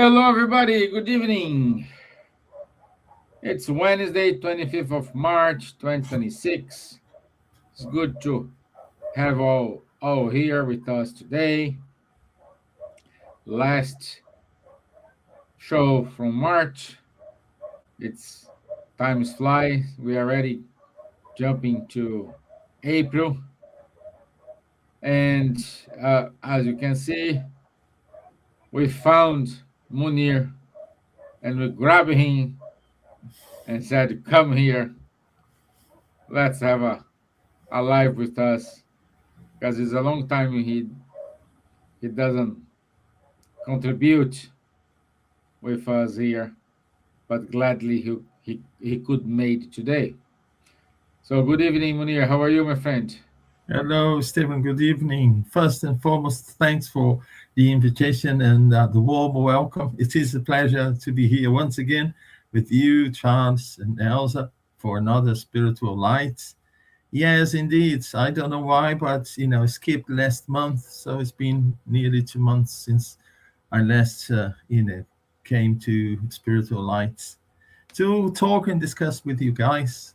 Hello, everybody. Good evening. It's Wednesday, 25th of March, 2026. It's good to have all here with us today. Last show from March. It's time is fly. We are already jumping to April. And as you can see, we found Munir and we grabbed him and said, "Come here. Let's have a live with us." Because it's a long time he doesn't contribute with us here, but gladly he could make today. So good evening, Munir. How are you, my friend? Hello, Stevan. Good evening. First and foremost, thanks for the invitation and the warm welcome. It is a pleasure to be here once again with you, Charles, and Elsa for another Spiritual Light. Yes, indeed. I don't know why, but I skipped last month, so it's been nearly 2 months since I last, came to Spiritual Lights to talk and discuss with you guys.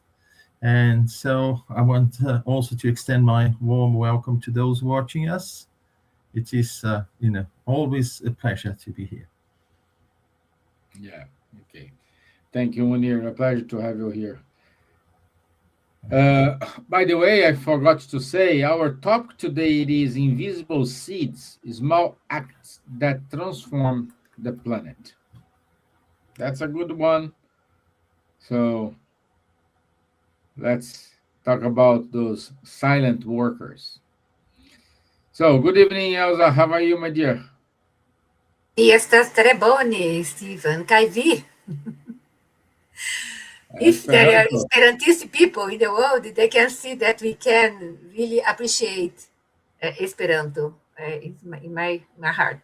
And so I want also to extend my warm welcome to those watching us. It is, always a pleasure to be here. Yeah. Okay. Thank you, Munir. A pleasure to have you here. By the way, I forgot to say our topic today is invisible seeds, small acts that transform the planet. That's a good one. So let's talk about those silent workers. So, good evening, Elsa. How are you, my dear? Estas tre bone, Stevan. Kaj vi? If there are Esperanto. Esperantist people in the world, they can see that we can really appreciate Esperanto in my heart.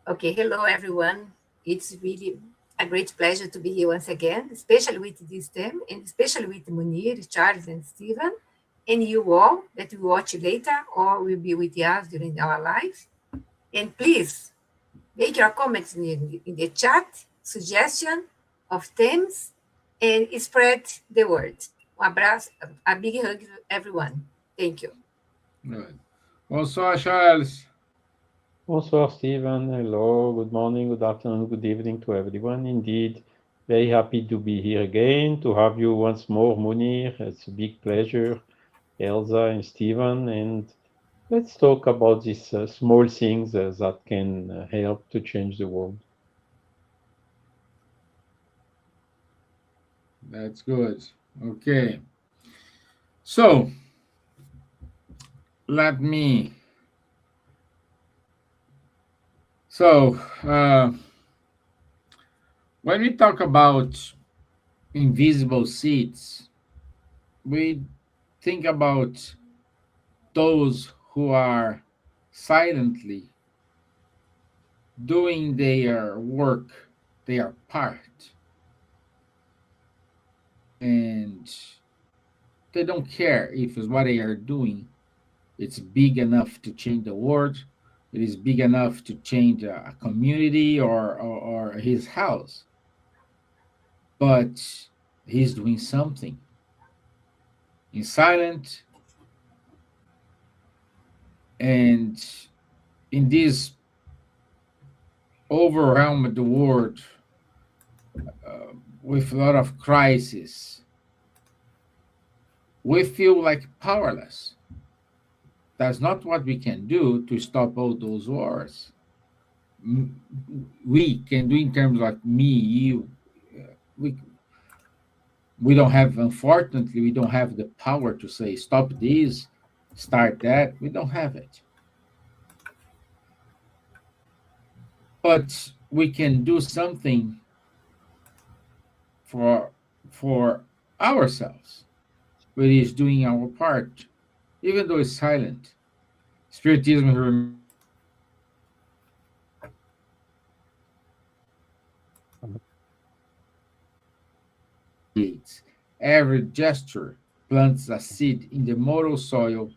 Okay, hello everyone. It's really a great pleasure to be here once again, especially with this theme, and especially with Munir, Charles, and Stevan, and you all that will watch later or will be with us during our live. And please make your comments in the chat, suggestion of themes, and spread the word. Um abraço, a big hug to everyone. Thank you. Good. Bonsoir, Charles. Bonsoir, Steven. Hello, good morning, good afternoon, good evening to everyone. Indeed, very happy to be here again, to have you once more, Munir. It's a big pleasure, Elsa and Steven. And let's talk about these small things that can help to change the world. That's good. Okay. So, let me. So, when we talk about invisible seeds, we think about those who are silently doing their work, their part, and they don't care if what they are doing it's big enough to change the world, it is big enough to change a community or his house, but he's doing something in silent. And in this overwhelmed world with a lot of crisis, we feel like powerless. That's not what we can do to stop all those wars. We can do in terms like me, you. We we don't have, unfortunately, we don't have the power to say stop this, start that. We don't have it, but we can do something for for ourselves. It is doing our part, even though it's silent. Spiritism remains. Every gesture plants a seed in the moral soil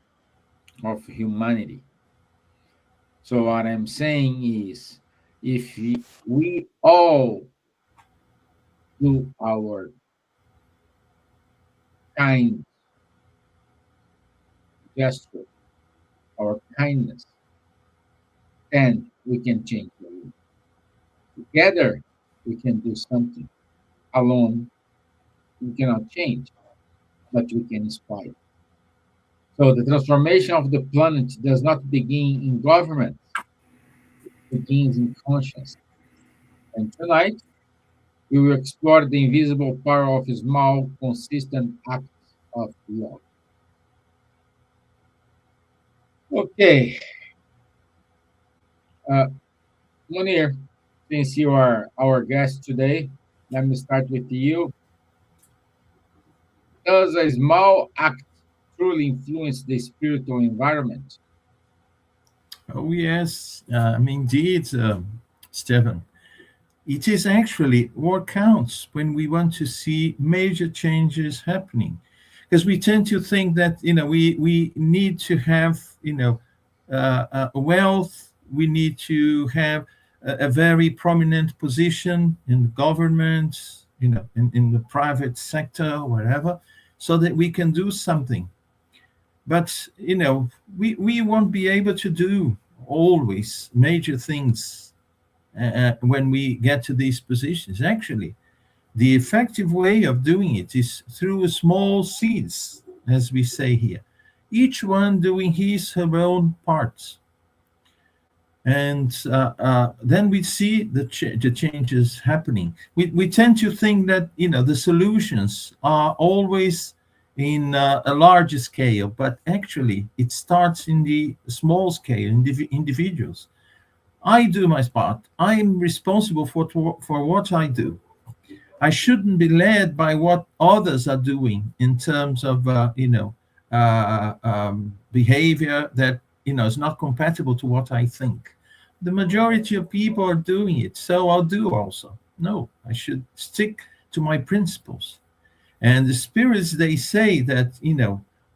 of humanity. So what I'm saying is if we all do our kind gesture, our kindness, then we can change the world. Together, we can do something. Alone, we cannot change, but we can inspire. So the transformation of the planet does not begin in government, it begins in conscience. And tonight, we will explore the invisible power of small, consistent acts of love. Okay, uh, Munir, since you are our guest today, let me start with you. Does a small act truly influence the spiritual environment? Oh, yes, indeed, Stefan. It is actually what counts when we want to see major changes happening. Because we tend to think that, we need to have, wealth, we need to have a very prominent position in government, in the private sector, wherever, so that we can do something. But we won't be able to do always major things when we get to these positions. Actually, the effective way of doing it is through small seeds, as we say here, each one doing his her own part. And then we see the changes happening. We tend to think that the solutions are always in a larger scale, but actually it starts in the small scale, in the individuals. I do my part. I'm responsible for what I do. I shouldn't be led by what others are doing in terms of behavior that is not compatible to what I think. The majority of people are doing it, so I'll do also. No, I should stick to my principles. And the spirits, they say that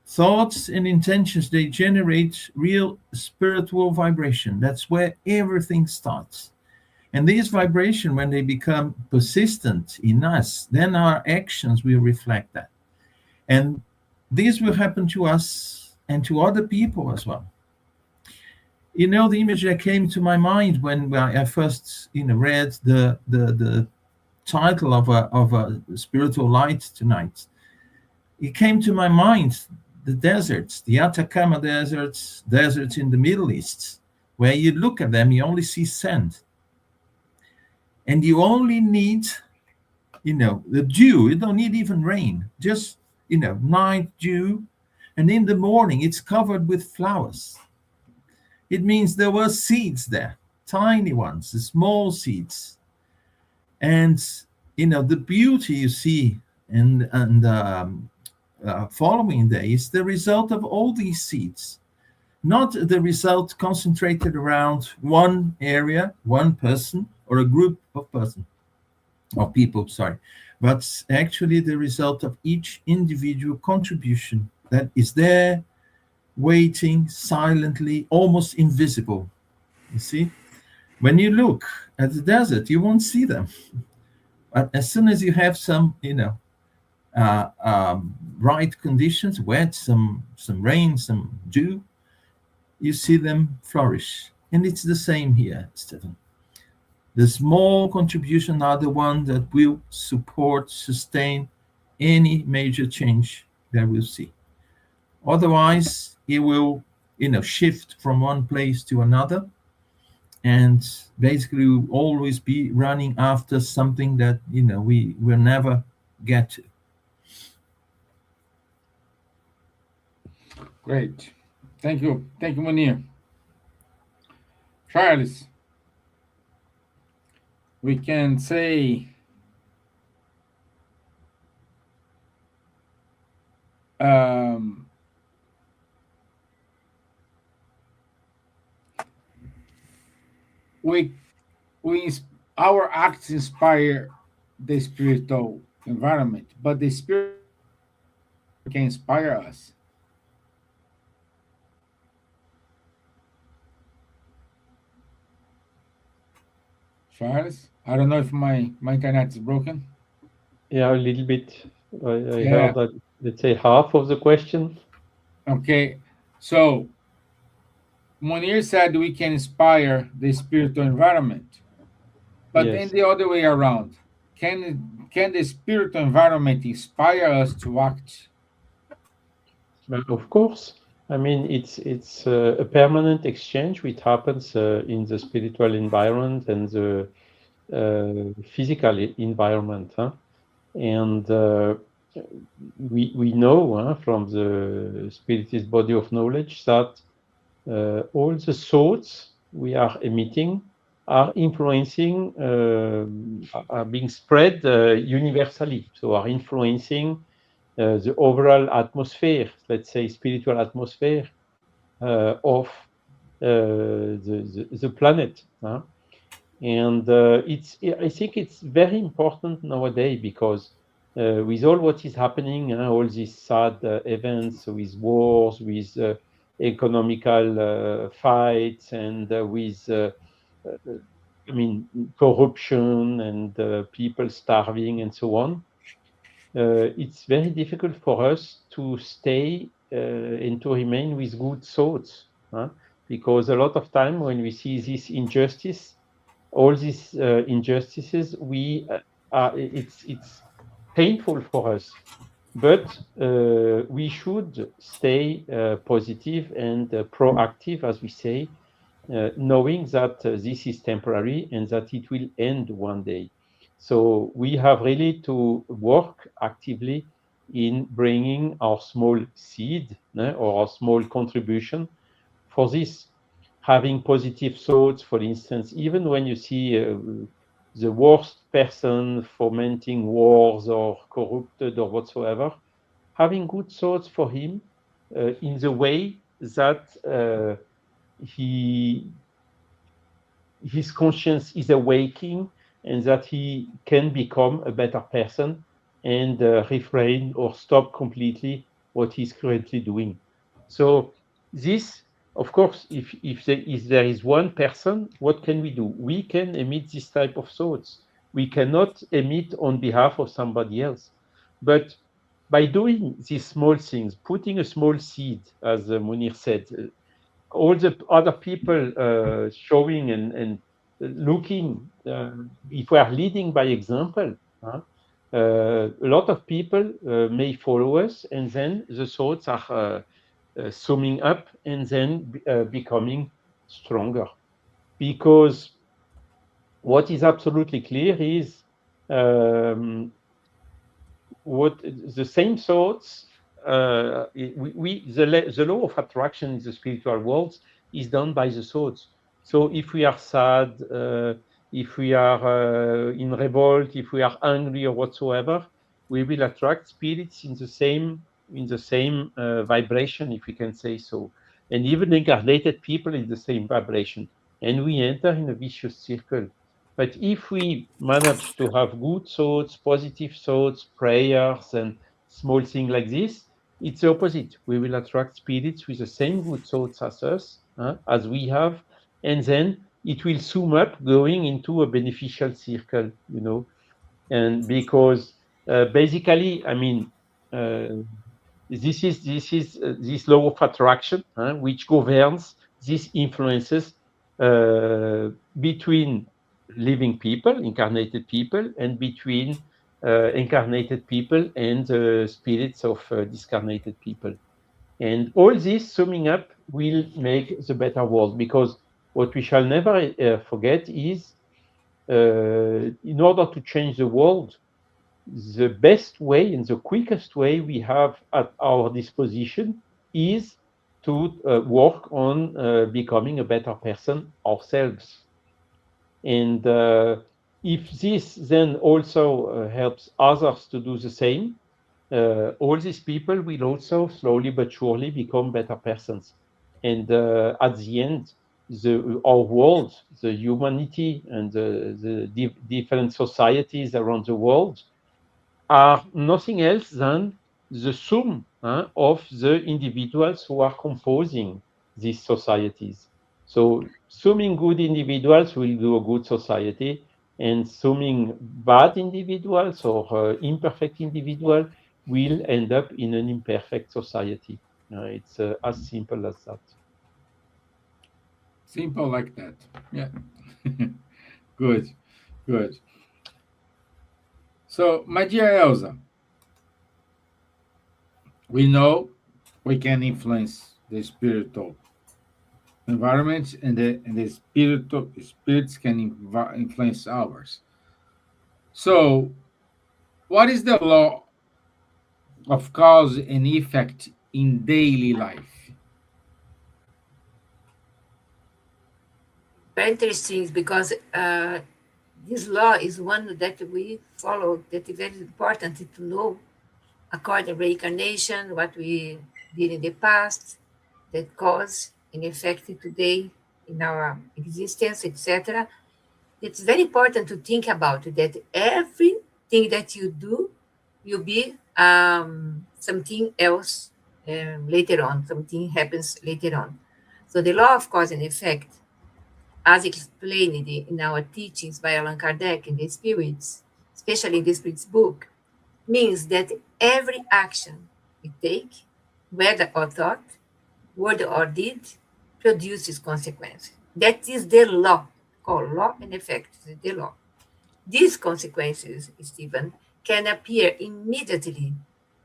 thoughts and intentions, they generate real spiritual vibration. That's where everything starts. And these vibrations, when they become persistent in us, then our actions will reflect that. And this will happen to us and to other people as well. The image that came to my mind when I first read the title of a spiritual light tonight, it came to my mind the deserts, the Atacama deserts in the Middle East, where you look at them, you only see sand. And you only need, the dew. You don't need even rain, just, night dew. And in the morning, it's covered with flowers. It means there were seeds there, tiny ones, the small seeds. And, the beauty you see and following day is the result of all these seeds, not the result concentrated around one area, one person, or a group of person or people, sorry, but actually the result of each individual contribution that is there, waiting silently, almost invisible. You see, when you look at the desert, you won't see them, but as soon as you have some, right conditions, wet, some rain, some dew, you see them flourish. And it's the same here, Stephen. The small contributions are the ones that will support, sustain any major change that we'll see. Otherwise, it will, shift from one place to another, and basically we'll always be running after something that we will never get to. Great. Thank you, Munir. Charles, we can say um, we our acts inspire the spiritual environment, but the spirit can inspire us. Charles, I don't know if my internet is broken. Yeah, a little bit. I Yeah. heard that, let's say, half of the question. Okay. So Munir said we can inspire the spiritual environment, but in Yes. the other way around, can the spiritual environment inspire us to act? Of course. I mean, it's a permanent exchange which happens in the spiritual environment and the physical environment, huh? And we know from the spiritist body of knowledge that all the thoughts we are emitting are influencing, are being spread universally, so are influencing the overall atmosphere, let's say spiritual atmosphere of the planet. Huh? And I think it's very important nowadays because with all what is happening, all these sad events with wars, with economical fights, and with I mean corruption and people starving and so on. It's very difficult for us to stay and to remain with good thoughts, huh? Because a lot of time when we see this injustice, all these injustices, it's painful for us, but we should stay positive and proactive, as we say, knowing that this is temporary and that it will end one day. So we have really to work actively in bringing our small seed or our small contribution for this, having positive thoughts, for instance, even when you see the worst person fomenting wars or corrupted or whatsoever, having good thoughts for him in the way that he his conscience is awaking and that he can become a better person and refrain or stop completely what he's currently doing. So this, of course, if there is one person, what can we do? We can emit this type of thoughts. We cannot emit on behalf of somebody else. But by doing these small things, putting a small seed, as Munir said, all the other people showing and looking, if we are leading by example, huh? A lot of people may follow us, and then the thoughts are summing up and then becoming stronger. Because what is absolutely clear is um, what the same thoughts the law of attraction in the spiritual world is done by the thoughts. So if we are sad, if we are in revolt, if we are angry or whatsoever, we will attract spirits in the same vibration, if we can say so. And even incarnated people in the same vibration, and we enter in a vicious circle. But if we manage to have good thoughts, positive thoughts, prayers, and small things like this, it's the opposite. We will attract spirits with the same good thoughts as us, as we have, and then it will sum up going into a beneficial circle, And because basically, I mean, this law of attraction, which governs these influences between living people, incarnated people, and between incarnated people and spirits of discarnated people. And all this summing up will make the better world, because what we shall never forget is in order to change the world, the best way and the quickest way we have at our disposition is to work on becoming a better person ourselves. And if this then also helps others to do the same, all these people will also slowly but surely become better persons. And at the end, our world, the humanity, and the different societies around the world are nothing else than the sum of the individuals who are composing these societies. So Assuming good individuals will do a good society, and assuming bad individuals or imperfect individuals will end up in an imperfect society. It's as simple as that. Simple like that. Yeah. Good. Good. So, my dear Elsa, we know we can influence the spiritual environment, and the spirits can influence ours. So, what is the law of cause and effect in daily life? Very interesting, because this law is one that we follow, that is very important to know, according to reincarnation, what we did in the past, that cause and effect today in our existence, etc. It's very important to think about that everything that you do will be something else later on, something happens later on. So the law of cause and effect, as explained in our teachings by Allan Kardec in the Spirits, especially in the Spirits book, means that every action we take, whether or thought, word or deed, produces consequences. That is the law, called law and effect, the law. These consequences, Stevan, can appear immediately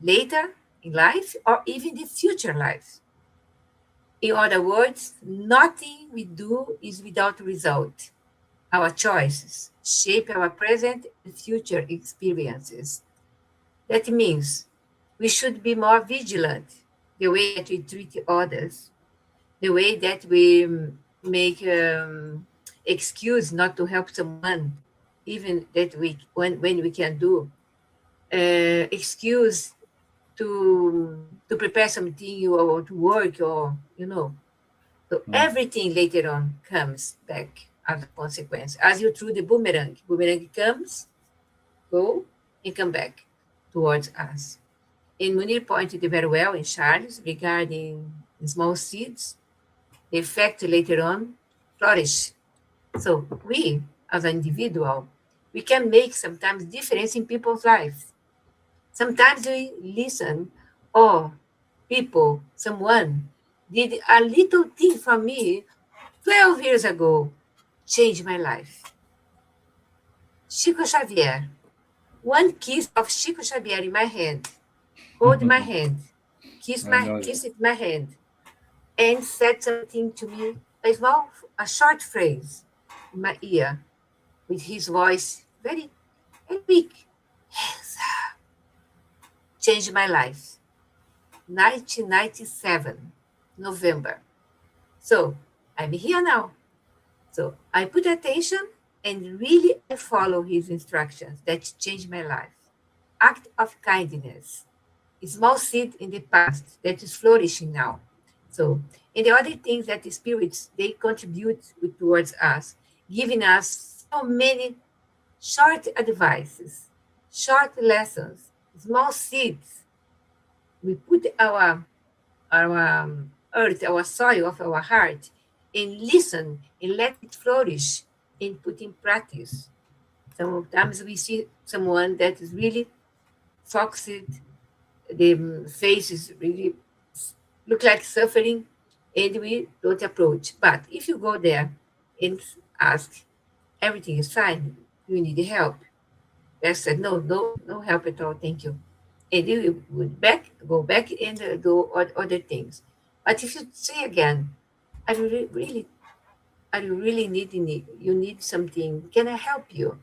later in life or even the future lives. In other words, nothing we do is without result. Our choices shape our present and future experiences. That means we should be more vigilant the way that we treat others, the way that we make excuse not to help someone, even that when we can do, excuse to prepare something or to work, or so everything later on comes back as a consequence. As you threw the boomerang comes, go, and come back towards us. And Munir pointed very well in Charles regarding small seeds, the effect later on flourish. So we, as an individual, we can make sometimes difference in people's lives. Sometimes we listen, or someone did a little thing for me 12 years ago, changed my life. Chico Xavier, one kiss of Chico Xavier in my hand, hold my hand, kissed my hand, and said something to me, a short phrase in my ear, with his voice very, very weak. Elsa, changed my life. 1997, November. So I'm here now. So I put attention and really I follow his instructions. That changed my life. Act of kindness. A small seed in the past that is flourishing now. So, and the other things that the spirits, they contribute towards us, giving us so many short advices, short lessons, small seeds. We put our earth, our soil of our heart, and listen and let it flourish and put in practice. Sometimes we see someone that is really toxic, the face is really look like suffering, and we don't approach. But if you go there and ask, everything is fine, you need help. They said, no help at all, thank you. And you would go back and do other things. But if you say again, I really you need something, can I help you?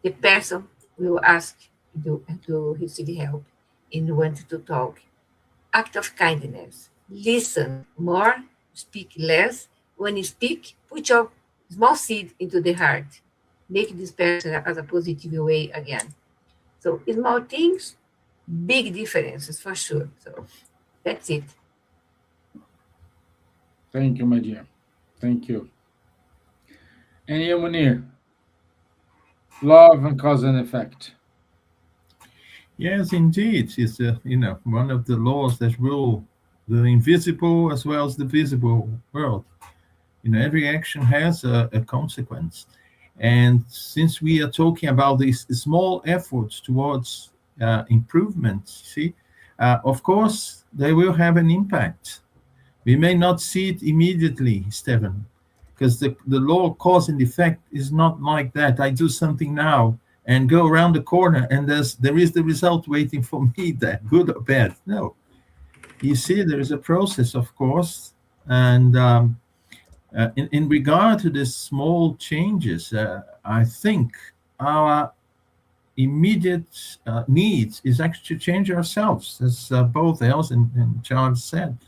The person will ask to receive help and want to talk. Act of kindness. Listen more, speak less. When you speak, put your small seed into the heart. Make this person as a positive way again. So small things, big differences for sure. So that's it. Thank you, my dear. Thank you. And you, Munir? Love and cause and effect. Yes, indeed. It's one of the laws that rule the invisible as well as the visible world. Every action has a consequence. And since we are talking about these small efforts towards improvement, see, of course, they will have an impact. We may not see it immediately, Stevan, because the law of cause and effect is not like that. I do something now and go around the corner and there is the result waiting for me there, good or bad. No. You see, there is a process, of course. And in regard to the small changes, I think our immediate need is actually to change ourselves, as both Elsa and Charles said.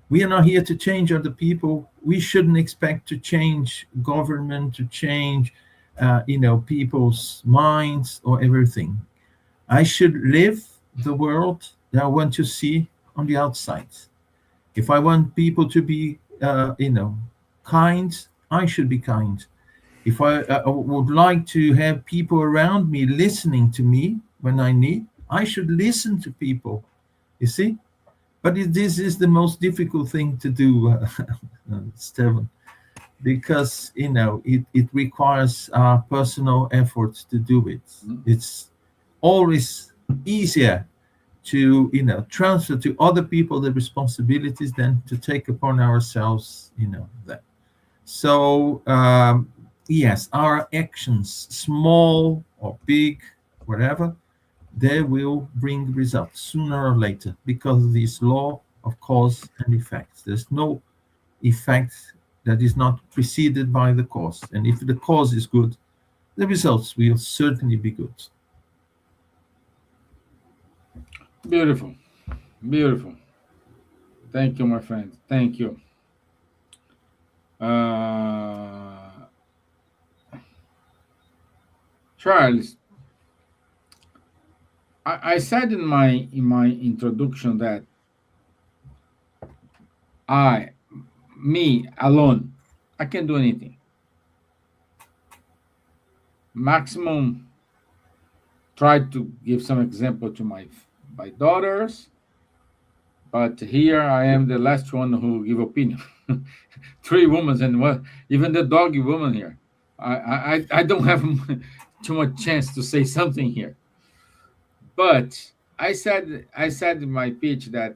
We are not here to change other people. We shouldn't expect to change government, to change, people's minds or everything. I should live the world that I want to see on the outside. If I want people to be, kind, I should be kind. If I would like to have people around me listening to me when I need, I should listen to people. You see? But this is the most difficult thing to do, Stevan, because it requires personal effort to do it. It's always easier to transfer to other people the responsibilities than to take upon ourselves that. So yes, our actions, small or big, whatever, they will bring results sooner or later because of this law of cause and effect. There's no effect that is not preceded by the cause. And if the cause is good, the results will certainly be good. Beautiful. Beautiful. Thank you, my friend. Thank you. Charles, I said in my introduction that me alone, I can do anything. Maximum, try to give some example to my daughters, but here I am the last one who give opinion. Three women and what? Even the doggy woman here. I don't have too much chance to say something here. But I said in my pitch that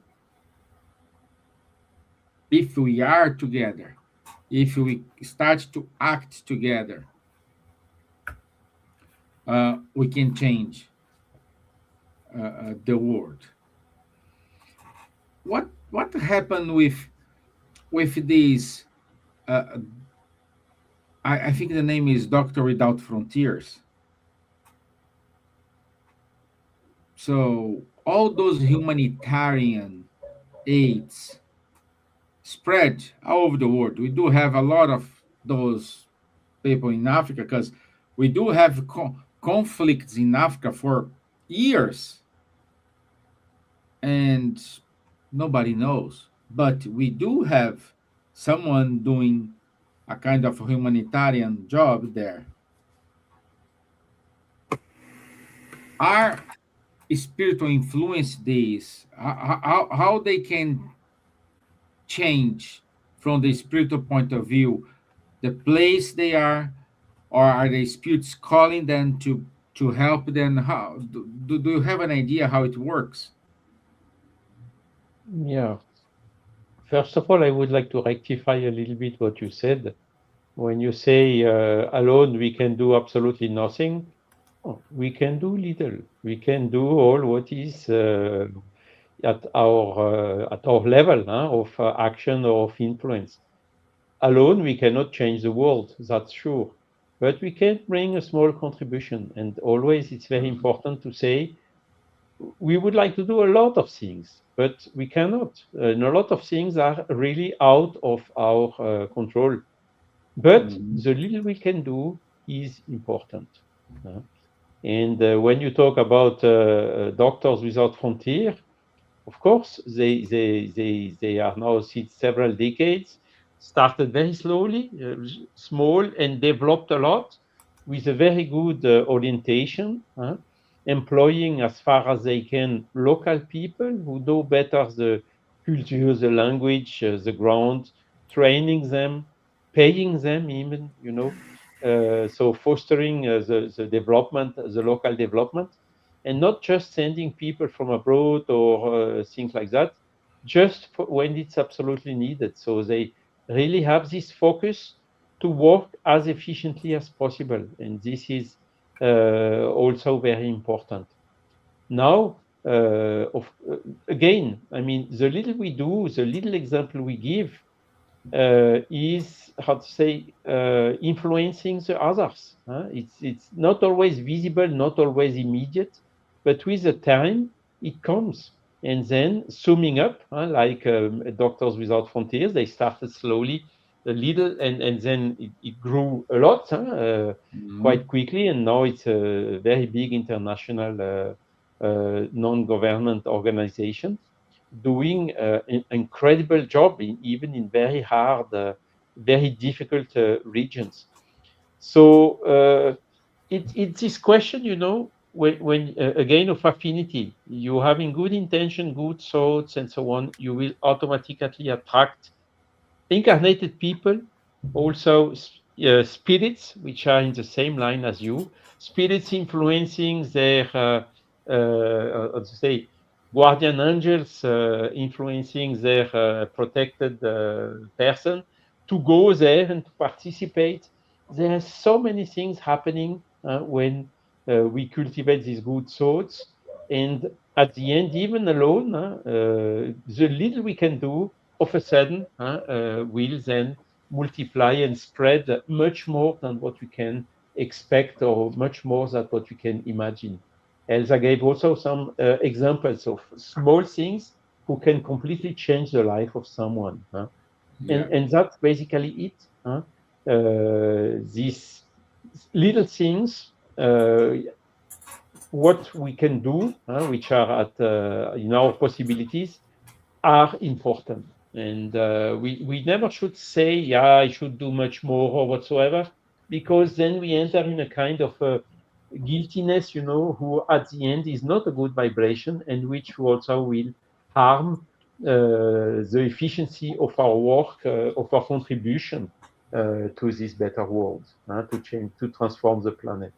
if we are together, if we start to act together, we can change the world. What happened with these? I think the name is Doctor Without Frontiers. So all those humanitarian aids spread all over the world. We do have a lot of those people in Africa because we do have conflicts in Africa for years, and nobody knows. But we do have someone doing a kind of humanitarian job there. Our spiritual influence these, how they can change from the spiritual point of view the place they are, or are the spirits calling them to help them? How do you have an idea how it works? Yeah. First of all, I would like to rectify a little bit what you said. When you say alone we can do absolutely nothing, we can do little. We can do all what is at our level of action or of influence. Alone, we cannot change the world, that's sure. But we can bring a small contribution. And always it's very important to say we would like to do a lot of things, but we cannot. And a lot of things are really out of our control. But the little we can do is important. And when you talk about Doctors Without Frontier, of course, they are now since several decades, started very slowly, small, and developed a lot with a very good orientation, employing as far as they can local people who know better the culture, the language, the ground, training them, paying them even, so fostering the development, the local development, and not just sending people from abroad or things like that, just when it's absolutely needed. So they really have this focus to work as efficiently as possible, and this is also very important. Now, again, I mean, the little we do, the little example we give is, how to say, influencing the others. It's not always visible, not always immediate, but with the time it comes. And then summing up, like Doctors Without Frontiers, they started slowly, a little, and then it grew a lot, quite quickly, and now it's a very big international non-government organization doing an incredible job even in very hard, very difficult regions. So it's this question, when again of affinity, you having good intention, good thoughts, and so on, you will automatically attract incarnated people, also spirits, which are in the same line as you, spirits influencing their, how to say, guardian angels, influencing their protected person to go there and to participate. There are so many things happening when we cultivate these good thoughts. And at the end, even alone, the little we can do of a sudden will then multiply and spread much more than what we can expect, or much more than what we can imagine. Elsa gave also some examples of small things who can completely change the life of someone. Yeah. And that's basically it. These little things, what we can do, which are at in our possibilities, are important. And we never should say, yeah, I should do much more or whatsoever, because then we enter in a kind of guiltiness, who at the end is not a good vibration, and which also will harm the efficiency of our work, of our contribution to this better world, to change, to transform the planet.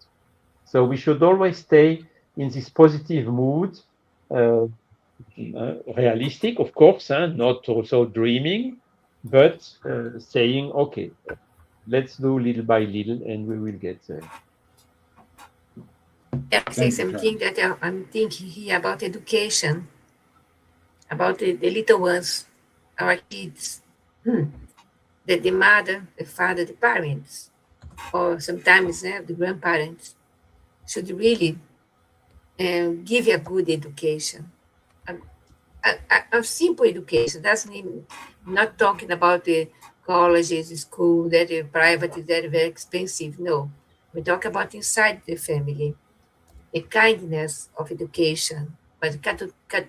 So we should always stay in this positive mood, realistic, of course, not also dreaming, but saying, okay, let's do little by little, and we will get there. Can I say Thank you, something that I'm thinking here about education, about the little ones, our kids, that the mother, the father, the parents, or sometimes the grandparents should really give a good education. A simple education doesn't even, not talking about the colleges, school that are private, that are very expensive. No, we talk about inside the family, the kindness of education, but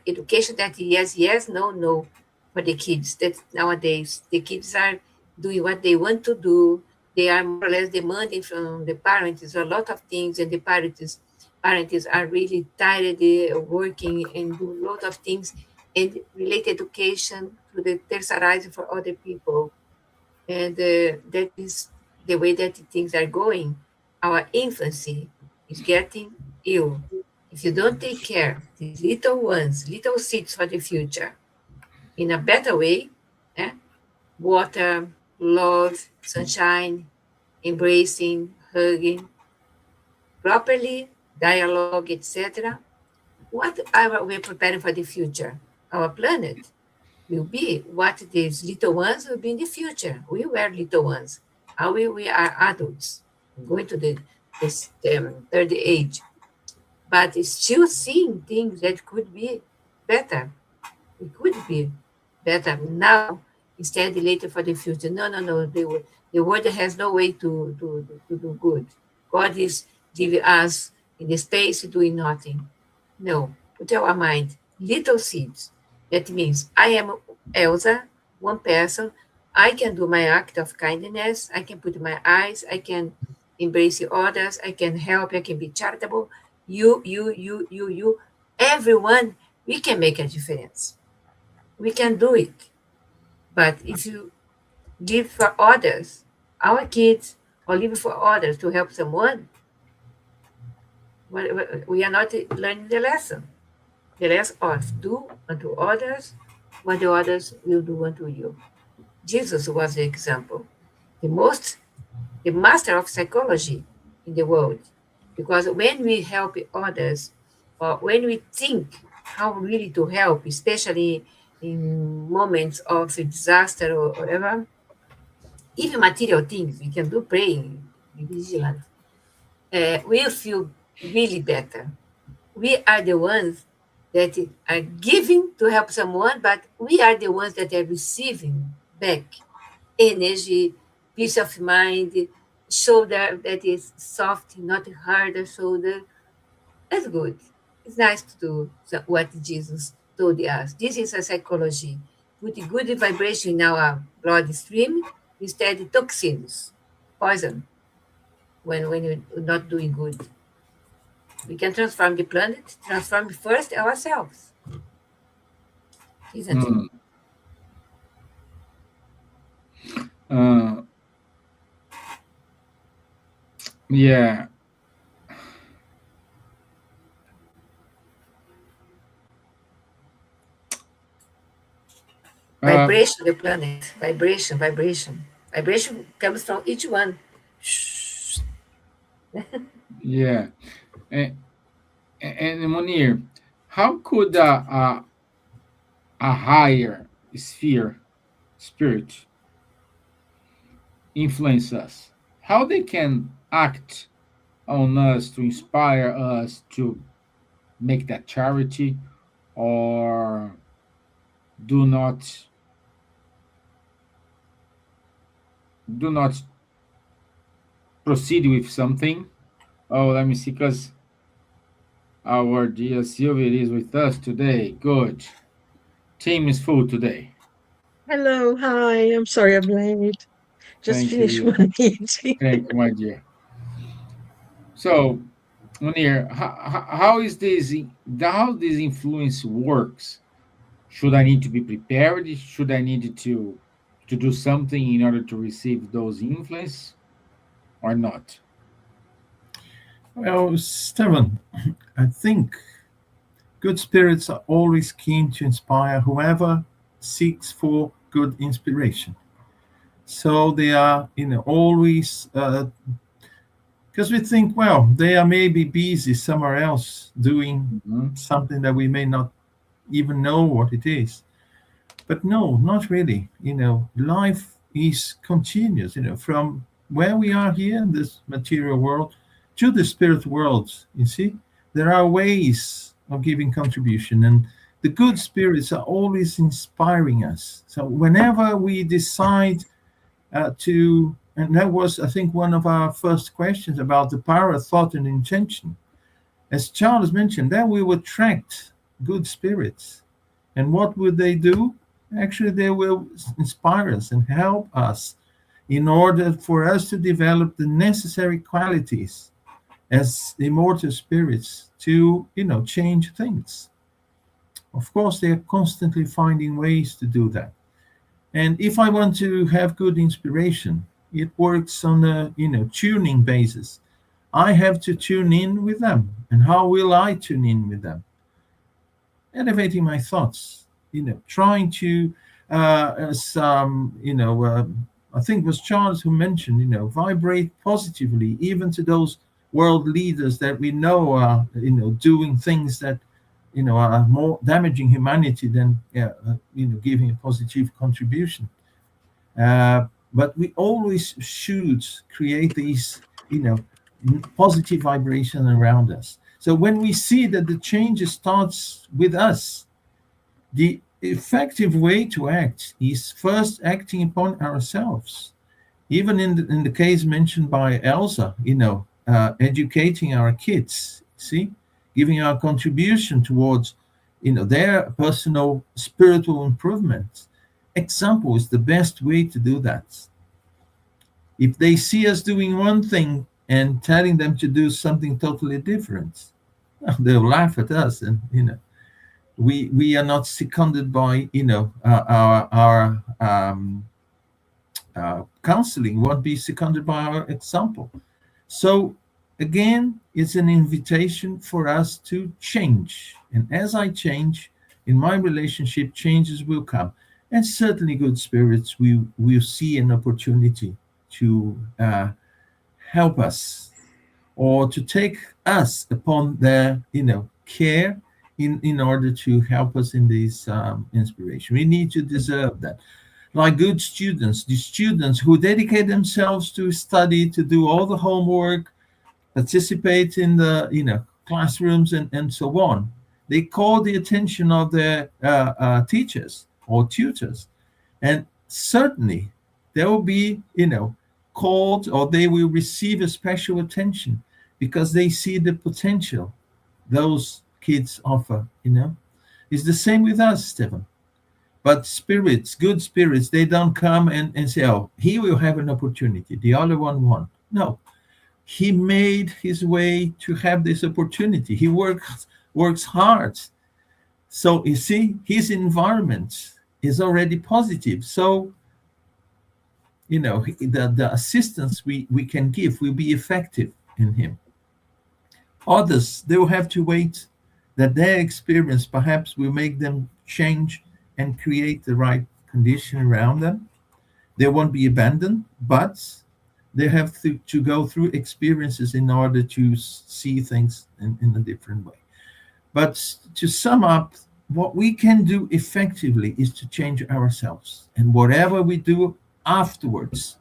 education that yes, yes, no, no, for the kids. That nowadays the kids are doing what they want to do. They are more or less demanding from the parents a lot of things, and the parents are really tired of working and do a lot of things and relate education to the tercerizing for other people. And that is the way that things are going. Our infancy is getting ill. If you don't take care of these little ones, little seeds for the future, in a better way, water, love, sunshine, embracing, hugging, properly, dialogue, etc. What are we preparing for the future? Our planet will be what these little ones will be in the future. We were little ones. How we are adults, going to this third age, but still seeing things that could be better. It could be better now instead later for the future. No, no, no. The world has no way to do good. God is giving us in the space doing nothing. No, put our mind, little seeds. That means I am Elsa, one person. I can do my act of kindness. I can put my eyes. I can embrace others. I can help. I can be charitable. You. Everyone, we can make a difference. We can do it. But if you give for others, our kids or live for others to help someone, we are not learning the lesson. The lesson of do unto others what the others will do unto you. Jesus was the example, the master of psychology in the world. Because when we help others, or when we think how really to help, especially in moments of disaster or whatever, even material things, we can do praying, be vigilant, we'll feel really better. We are the ones that are giving to help someone, but we are the ones that are receiving back energy, peace of mind, shoulder that is soft, not hard shoulder. That's good. It's nice to do what Jesus told us. This is a psychology. Put good vibration in our bloodstream instead of toxins, poison, when you're not doing good. We can transform the planet, transform first ourselves. Isn't it? Uh, yeah. Vibration, the planet. Vibration, vibration. Vibration comes from each one. Yeah. And Munir, how could a higher sphere spirit influence us? How they can act on us to inspire us to make that charity, or do not do not proceed with something? Oh, let me see, because our dear Silvia is with us today. Good. Team is full today. Hello, hi. I'm sorry I'm late. Just Thank you, finished dear. my meeting. Thank you, my dear. So, Munir, how this influence works? Should I need to be prepared? Should I need to do something in order to receive those influence or not? Well, Stevan, I think good spirits are always keen to inspire whoever seeks for good inspiration. So they are, always, because we think, well, they are maybe busy somewhere else doing Mhm. something that we may not even know what it is. But no, not really. Life is continuous, from where we are here in this material world to the spirit world. You see, there are ways of giving contribution, and the good spirits are always inspiring us. So whenever we decide and that was, I think, one of our first questions about the power of thought and intention. As Charles mentioned, then we would attract good spirits. And what would they do? Actually, they will inspire us and help us in order for us to develop the necessary qualities as immortal spirits to, change things. Of course, they are constantly finding ways to do that. And if I want to have good inspiration, it works on a, tuning basis. I have to tune in with them. And how will I tune in with them? Elevating my thoughts, trying to, I think it was Charles who mentioned, vibrate positively, even to those world leaders that we know are, doing things that, are more damaging humanity than, giving a positive contribution. But we always should create these, positive vibration around us. So when we see that the change starts with us, the effective way to act is first acting upon ourselves. Even in the case mentioned by Elsa, educating our kids, see, giving our contribution towards, their personal spiritual improvement. Example is the best way to do that. If they see us doing one thing and telling them to do something totally different, they'll laugh at us, and we are not seconded by our counseling won't be seconded by our example. So again, it's an invitation for us to change. And as I change, in my relationship, changes will come. And certainly, good spirits, we will see an opportunity to help us or to take us upon their, care in order to help us in this inspiration. We need to deserve that. Like good students, the students who dedicate themselves to study, to do all the homework, participate in the classrooms and so on. They call the attention of their teachers or tutors, and certainly they will be called, or they will receive a special attention because they see the potential those kids offer. It's the same with us, Stevan. But spirits, good spirits, they don't come and say, oh, he will have an opportunity, the other one won't. No, he made his way to have this opportunity. He works hard. So you see, his environment is already positive. So, the assistance we can give will be effective in him. Others, they will have to wait that their experience perhaps will make them change and create the right condition around them. They won't be abandoned, but they have to go through experiences in order to see things in a different way. But to sum up, what we can do effectively is to change ourselves. And whatever we do afterwards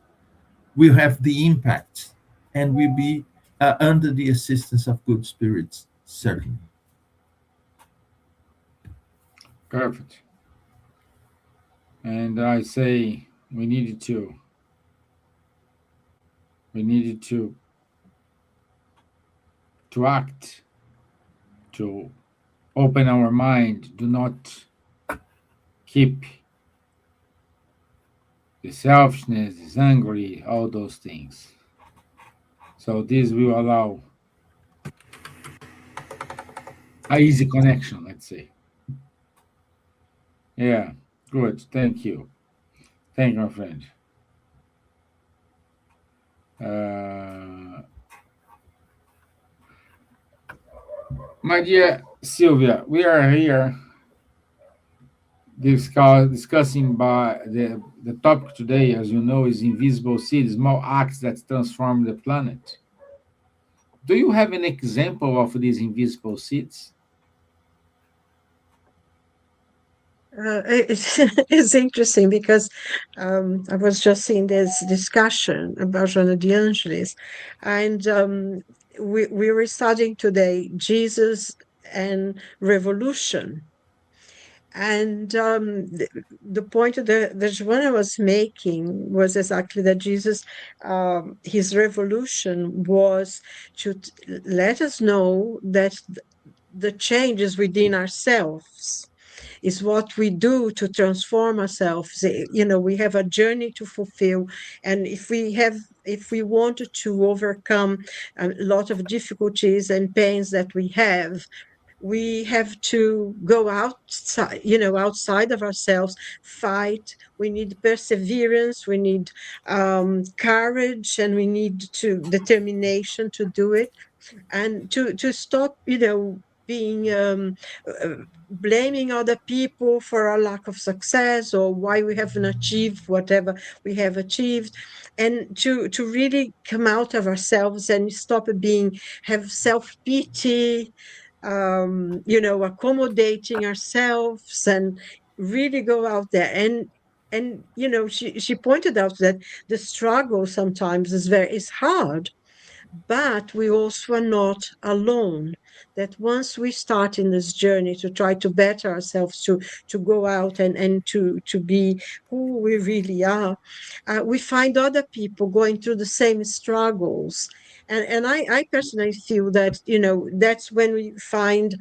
will have the impact and will be under the assistance of good spirits, certainly. Perfect. And I say we needed to act, to open our mind. Do not keep the selfishness, the angry, all those things. So this will allow a easy connection, let's say. Yeah, good. Thank you. Thank you, my friend. My dear Silvia, we are here discussing by the topic today, as you know, is invisible seeds, small acts that transform the planet. Do you have an example of these invisible seeds? It's interesting because I was just in this discussion about Joana de Angelis, and we were studying today Jesus and revolution. And the point that Joana was making was exactly that Jesus, his revolution was to let us know that the changes within ourselves is what we do to transform ourselves. We have a journey to fulfill, and if we wanted to overcome a lot of difficulties and pains that we have to go outside of ourselves, fight. We need perseverance, we need courage, and we need determination to do it, and to stop being blaming other people for our lack of success or why we haven't achieved whatever we have achieved, and to really come out of ourselves and stop have self-pity, accommodating ourselves, and really go out there. And she pointed out that the struggle sometimes is hard, but we also are not alone. That once we start in this journey to try to better ourselves, to go out and to be who we really are, we find other people going through the same struggles. And I personally feel that, that's when we find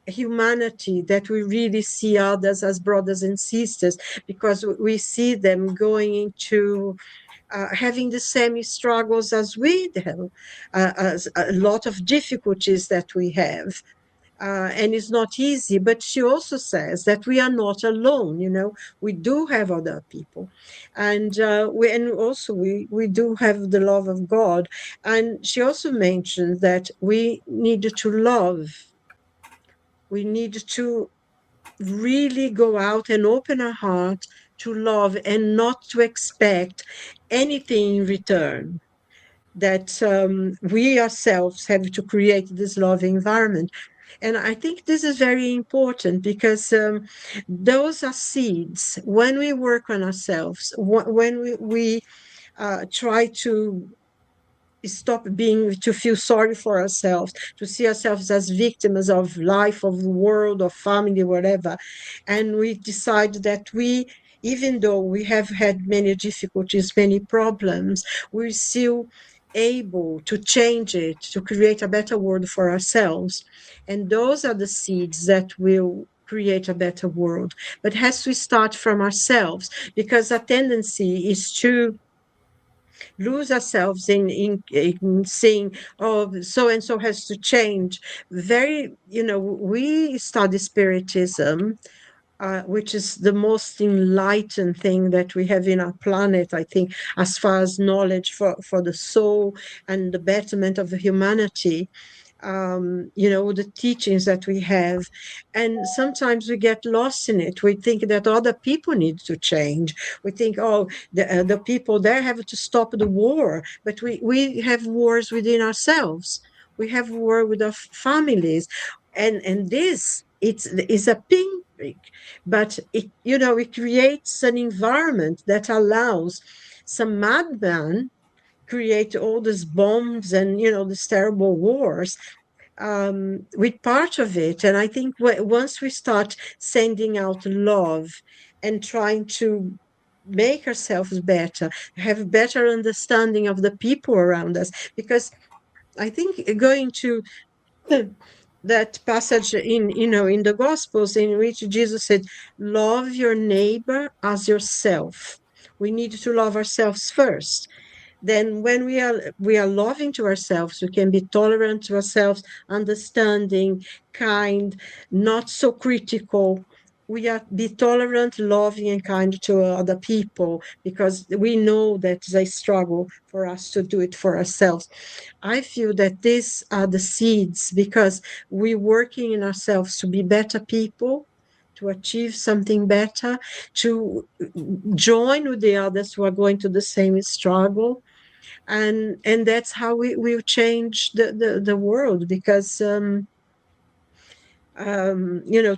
humanity, that we really see others as brothers and sisters, because we see them going into having the same struggles as we do, as a lot of difficulties that we have. and it's not easy, but she also says that we are not alone. We do have other people, and we do have the love of God. And she also mentioned that we need to love. We need to really go out and open our heart to love and not to expect anything in return. That we ourselves have to create this love environment. And I think this is very important because those are seeds. When we work on ourselves, when we try to stop being to feel sorry for ourselves, to see ourselves as victims of life, of the world, of family, whatever, and we decide that even though we have had many difficulties, many problems, we're still able to change it, to create a better world for ourselves. And those are the seeds that will create a better world. But it has to start from ourselves, because a tendency is to lose ourselves in saying, oh, so and so has to change. We study Spiritism, which is the most enlightened thing that we have in our planet, I think, as far as knowledge for the soul and the betterment of the humanity. The teachings that we have. And sometimes we get lost in it. We think that other people need to change. We think, oh, the people there have to stop the war. But we have wars within ourselves. We have war with our families. And this, it's a pinprick, but it creates an environment that allows some madman create all these bombs and these terrible wars with part of it. And I think once we start sending out love and trying to make ourselves better, have better understanding of the people around us, because I think going to that passage in the Gospels in which Jesus said, "Love your neighbor as yourself." We need to love ourselves first. Then when we are loving to ourselves, we can be tolerant to ourselves, understanding, kind, not so critical. We are be tolerant, loving, and kind to other people, because we know that they struggle for us to do it for ourselves. I feel that these are the seeds, because we're working in ourselves to be better people, to achieve something better, to join with the others who are going to the same struggle. And that's how we will change the world, because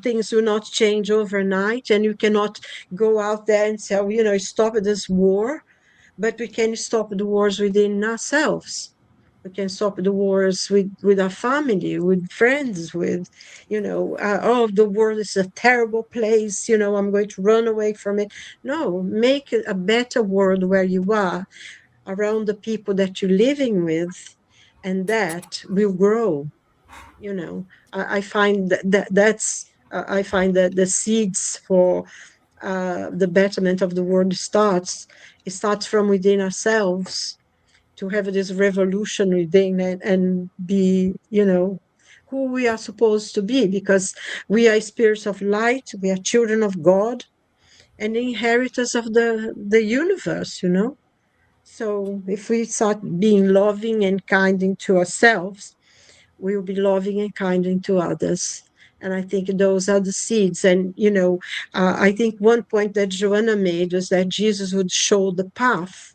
things will not change overnight, and you cannot go out there and say, stop this war. But we can stop the wars within ourselves. We can stop the wars with our family, with friends, with oh, the world is a terrible place, I'm going to run away from it. No, make it a better world where you are, around the people that you're living with, and that will grow. I find I find that the seeds for the betterment of the world it starts from within ourselves, to have this revolution within, and be who we are supposed to be, because we are spirits of light, we are children of God, and inheritors of the universe. So if we start being loving and kind to ourselves, we will be loving and kind to others. And I think those are the seeds. And, I think one point that Joanna made was that Jesus would show the path,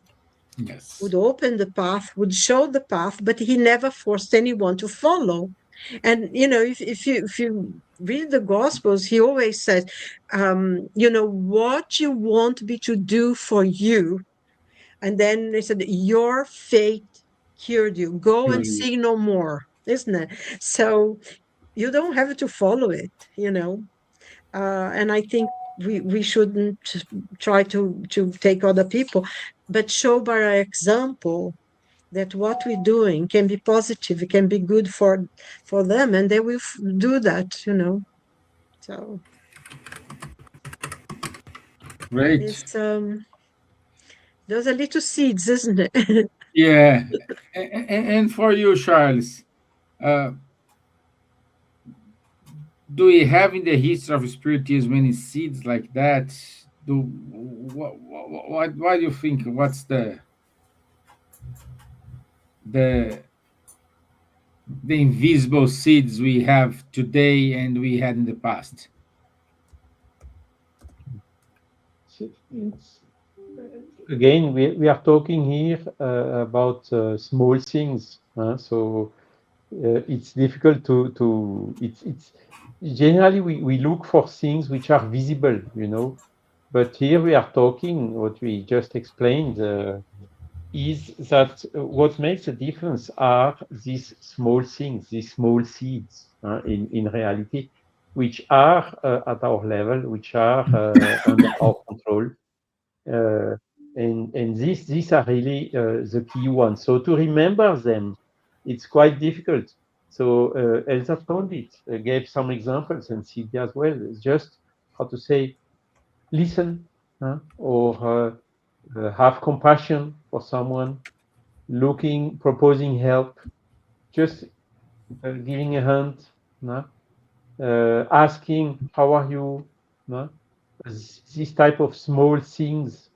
Yes. would open the path, would show the path, but he never forced anyone to follow. And, if you read the Gospels, he always said, what you want me to do for you. And then they said, your faith cured you. Go and Surely. sin no more, isn't it? So you don't have to follow it. And I think we shouldn't try to take other people, but show by our example that what we're doing can be positive, it can be good for them, and they will do that. So Great. it's those are little seeds, isn't it? Yeah. And for you, Charles, uh, do we have in the history of spiritism any seeds like that? What do you think? What's the the invisible seeds we have today and we had in the past? It's, again, we are talking here about small things. So it's difficult to it's generally we look for things which are visible, but here we are talking what we just explained is that what makes a difference are these small things, these small seeds in reality, which are at our level, which are under our control. Uh, and these are really the key ones. So to remember them, it's quite difficult. So Elsa told it, gave some examples, and Silvia as well. It's just how to say, listen, or have compassion for someone, proposing help, just giving a hand, asking, how are you? This type of small things.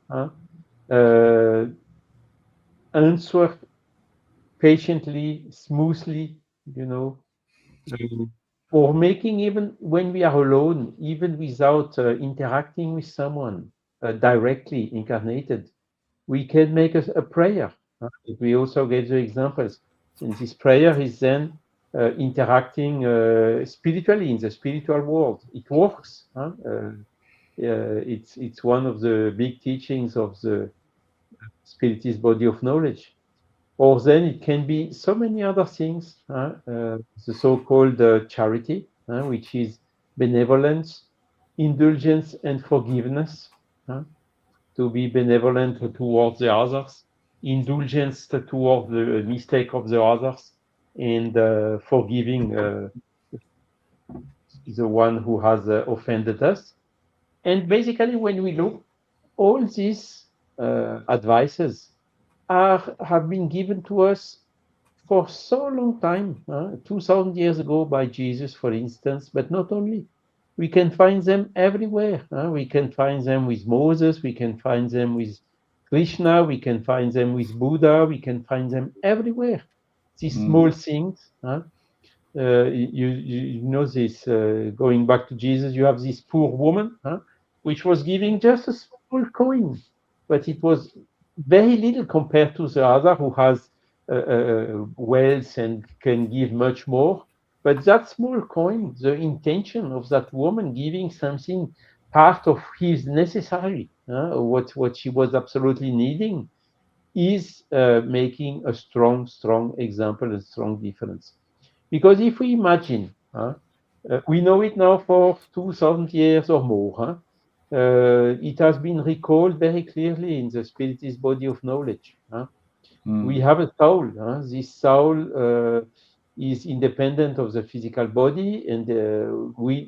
Answer patiently, smoothly, or making, even when we are alone, even without interacting with someone directly incarnated, we can make a prayer. We also gave the examples. And this prayer is then interacting spiritually in the spiritual world. It works. It's one of the big teachings of the Spiritist body of knowledge. Or then it can be so many other things, the so-called charity, which is benevolence, indulgence, and forgiveness, to be benevolent towards the others, indulgence toward the mistake of the others, and forgiving the one who has offended us. And basically, when we look, all these advices have been given to us for so long time, 2000 years ago by Jesus, for instance, but not only. We can find them everywhere. We can find them with Moses, we can find them with Krishna, we can find them with Buddha, we can find them everywhere. These small things. You know this, going back to Jesus, you have this poor woman, which was giving just a small coin, but it was very little compared to the other who has wealth and can give much more. But that small coin, the intention of that woman giving something, part of his necessary, what she was absolutely needing, is making a strong example, a strong difference. Because if we imagine, we know it now for 2000 years or more, it has been recalled very clearly in the Spiritist body of knowledge. We have a soul. This soul is independent of the physical body, and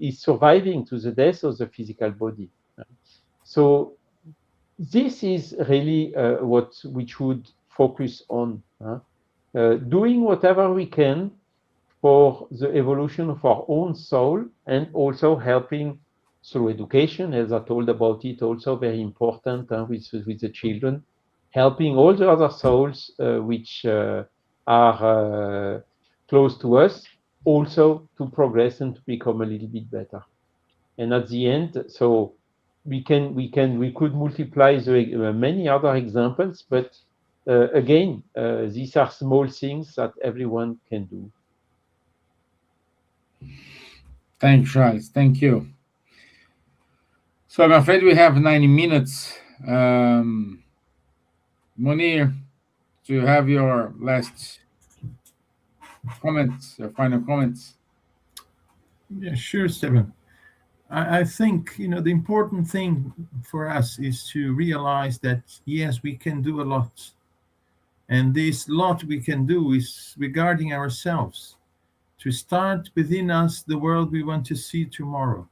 is surviving to the death of the physical body. So this is really what we should focus on, doing whatever we can for the evolution of our own soul, and also helping through education, as I told about it, also very important with the children, helping all the other souls which are close to us, also to progress and to become a little bit better. And at the end, so we could multiply many other examples, but again, these are small things that everyone can do. Thanks, Charles. Thank you. So I'm afraid we have 90 minutes. Munir, do you have your last comments, your final comments? Yeah, sure, Stevan. I think, the important thing for us is to realize that, yes, we can do a lot. And this lot we can do is regarding ourselves, to start within us the world we want to see tomorrow.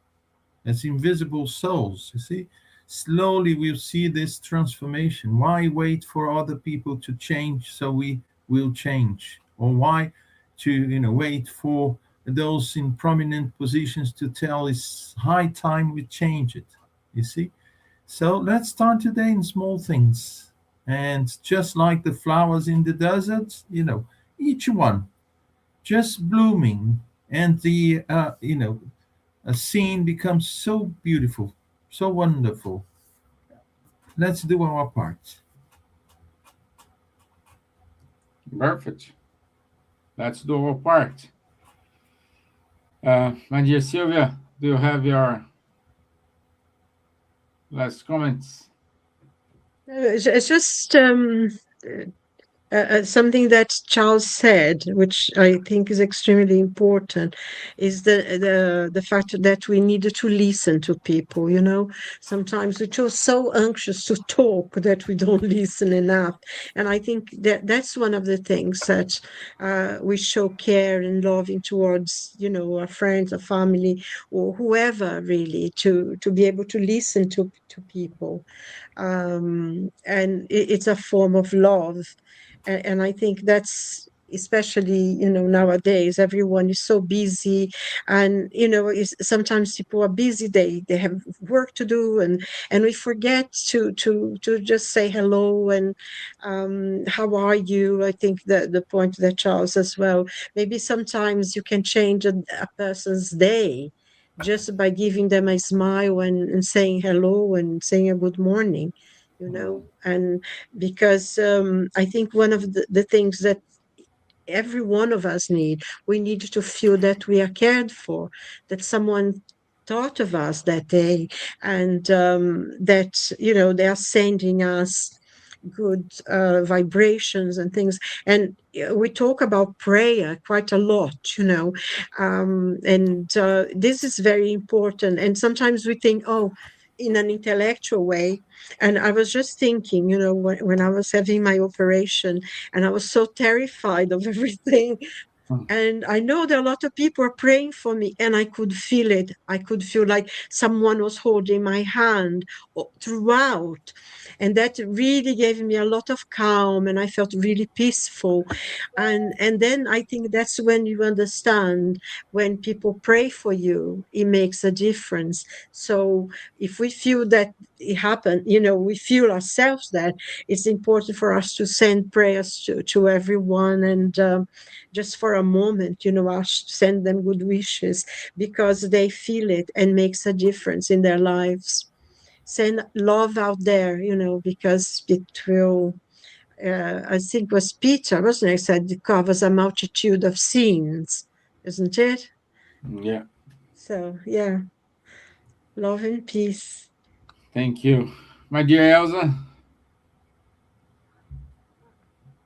As invisible souls, you see, slowly we'll see this transformation. Why wait for other people to change so we will change? Or why to wait for those in prominent positions to tell it's high time we change it. You see? So let's start today in small things. And just like the flowers in the desert, each one just blooming, and the a scene becomes so beautiful, so wonderful. Let's do our part. Perfect. Let's do our part. My dear Silvia, do you have your last comments? It's just something that Charles said, which I think is extremely important, is the fact that we need to listen to people. Sometimes we're just so anxious to talk that we don't listen enough, and I think that that's one of the things that we show care and loving towards, our friends, our family, or whoever, really, to be able to listen to people, and it's a form of love. And I think that's especially, nowadays everyone is so busy, and sometimes people are busy, they have work to do, and we forget to just say hello, and how are you. I think that the point that Charles as well, maybe sometimes you can change a person's day just by giving them a smile, and saying hello, and saying a good morning, and because I think one of the things that every one of us we need to feel that we are cared for, that someone thought of us that day, and that they are sending us good vibrations and things. And we talk about prayer quite a lot, and this is very important. And sometimes we think, oh, in an intellectual way. And I was just thinking, when I was having my operation, and I was so terrified of everything, and I know that a lot of people are praying for me, and I could feel it. I could feel like someone was holding my hand throughout. And that really gave me a lot of calm, and I felt really peaceful. And then I think that's when you understand, when people pray for you, it makes a difference. So if we feel that it happened, we feel ourselves that it's important for us to send prayers to everyone, and just for a moment, send them good wishes, because they feel it and makes a difference in their lives. Send love out there, because it will, I think it was Peter, wasn't it? Said it covers a multitude of sins, isn't it? Yeah. So, yeah, love and peace. Thank you. My dear Elsa,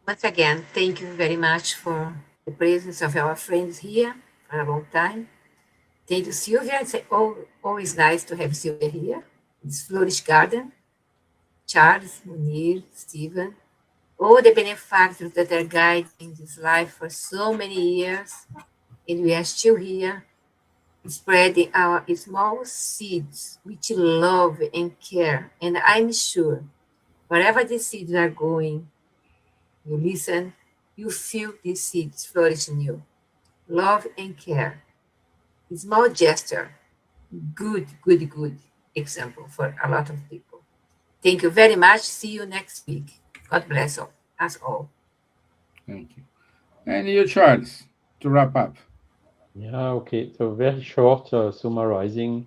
Once again, thank you very much for the presence of our friends here for a long time. Thank you, Silvia. It's always nice to have Silvia here. It's Flourish Garden, Charles, Munir, Stevan, all the benefactors that are guiding this life for so many years, and we are still here, spreading our small seeds with love and care. And I'm sure wherever the seeds are going, you listen, you feel these seeds flourish in you. Love and care. Small gesture. Good, good, good example for a lot of people. Thank you very much. See you next week. God bless us all. thank you. And you, Charles, to wrap up. Yeah, okay. So very short summarizing.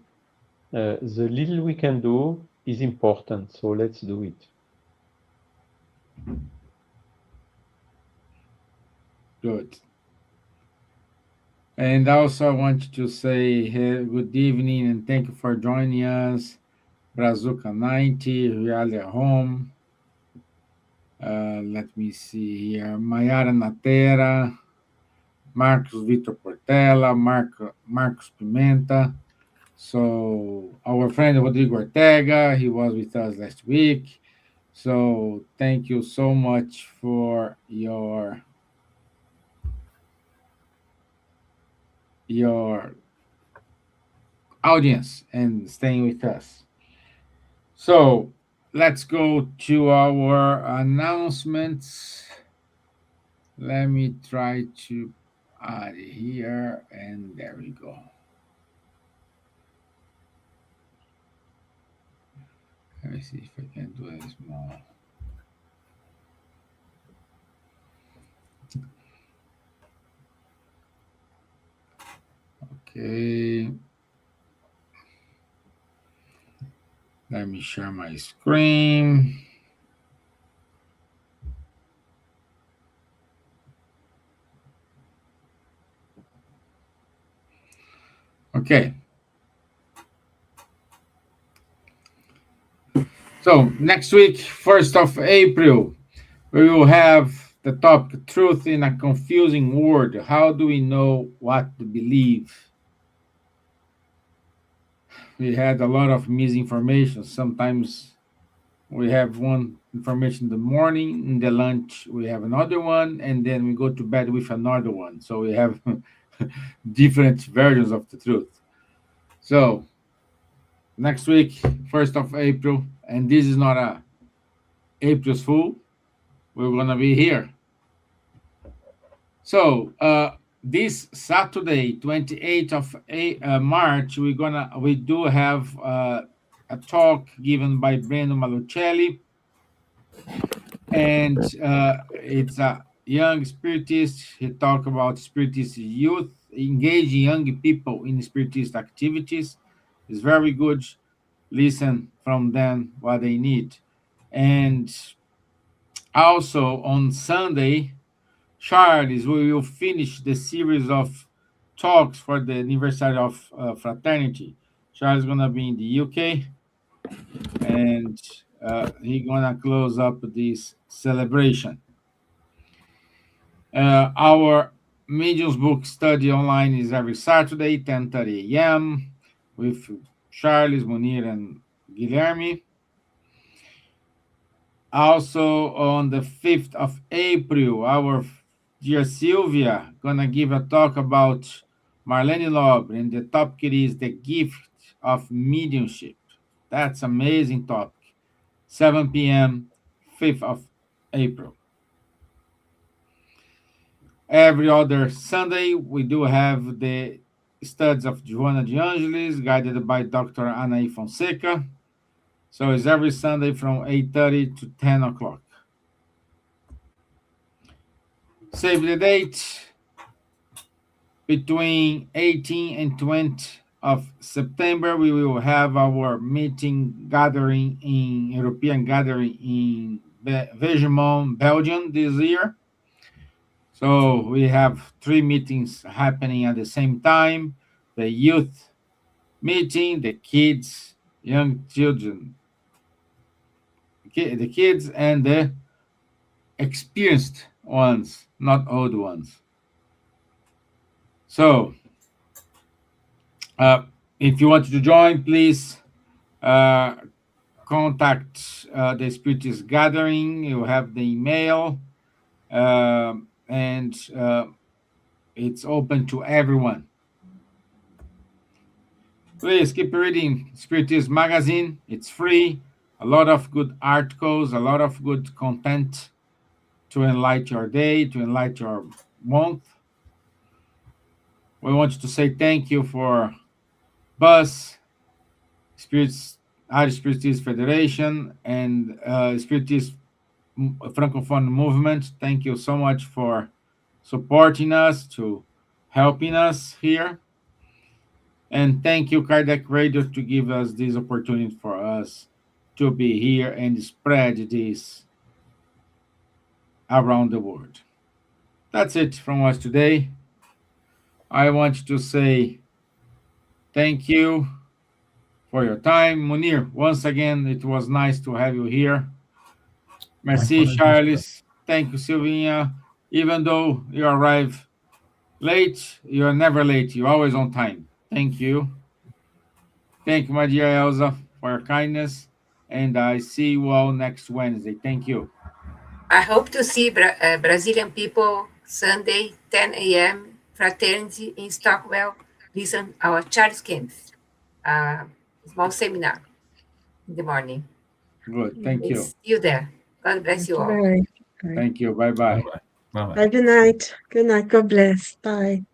The little we can do is important, so let's do it. Good. And also, I want to say good evening and thank you for joining us. Brazuca 90, Real at Home. Let me see here. Mayara Natera, Marcos Vitor Portela, Marcos Pimenta. So, our friend Rodrigo Ortega, he was with us last week. So, thank you so much for your audience and staying with us. So let's go to our announcements. Let me try to out of here, and there we go. Let me see if I can do it small. Okay. Let me share my screen. Okay. So next week, 1st of April, we will have the topic Truth in a Confusing World. How do we know what to believe? We had a lot of misinformation. Sometimes we have one information in the morning, in the lunch we have another one, and then we go to bed with another one. So we have different versions of the truth. So next week, 1st of April, and this is not a April's Fool. We're gonna be here. So this Saturday, 28th of March, we do have a talk given by Breno Malucelli, and it's a young spiritist. He talk about spiritist youth, engaging young people in spiritist activities. It's very good. Listen from them what they need. And also on Sunday, Charles, we will finish the series of talks for the anniversary of fraternity. Charles is gonna be in the UK, and he's gonna close up this celebration. Our mediums book study online is every Saturday, 10:30 a.m. with Charles, Munir, and Guilherme. Also on the 5th of April, our dear Silvia gonna give a talk about Marlene Lobre, and the topic is the gift of mediumship. That's amazing topic. 7 p.m., 5th of April. Every other Sunday, we do have the studies of Joana de Angelis, guided by Dr. Anaí Fonseca. So it's every Sunday from 8:30 to 10 o'clock. Save the date, between 18 and 20 of September, we will have our meeting gathering in European gathering in Vegemont, Belgium this year. So we have 3 meetings happening at the same time: the youth meeting, the kids, young children, the kids, and the experienced ones, not old ones. So if you want to join, please contact the Spiritist Gathering. You have the email, and it's open to everyone. Please keep reading Spiritist Magazine. It's free. A lot of good articles, a lot of good content to enlighten your day, to enlighten your month. We want to say thank you for BUS, Irish Spiritist Federation, and Spiritist Francophone Movement. Thank you so much for supporting us, to helping us here. And thank you, Kardec Radio, to give us this opportunity for us to be here and spread this around the world. That's it from us today. I want to say thank you for your time. Munir, once again, it was nice to have you here. Merci, Charles. Thank you, Silvia. Even though you arrive late, you are never late. You're always on time. Thank you. Thank you, my dear Elsa, for your kindness. And I see you all next Wednesday. Thank you. I hope to see Brazilian people Sunday, 10 a.m., fraternity in Stockwell. Listen our Charles Kempf, small seminar in the morning. Good. Thank you. See you there. God bless you all. Bye. Thank you. Bye-bye. Bye-bye. Bye bye. Have a good night. Good night. God bless. Bye.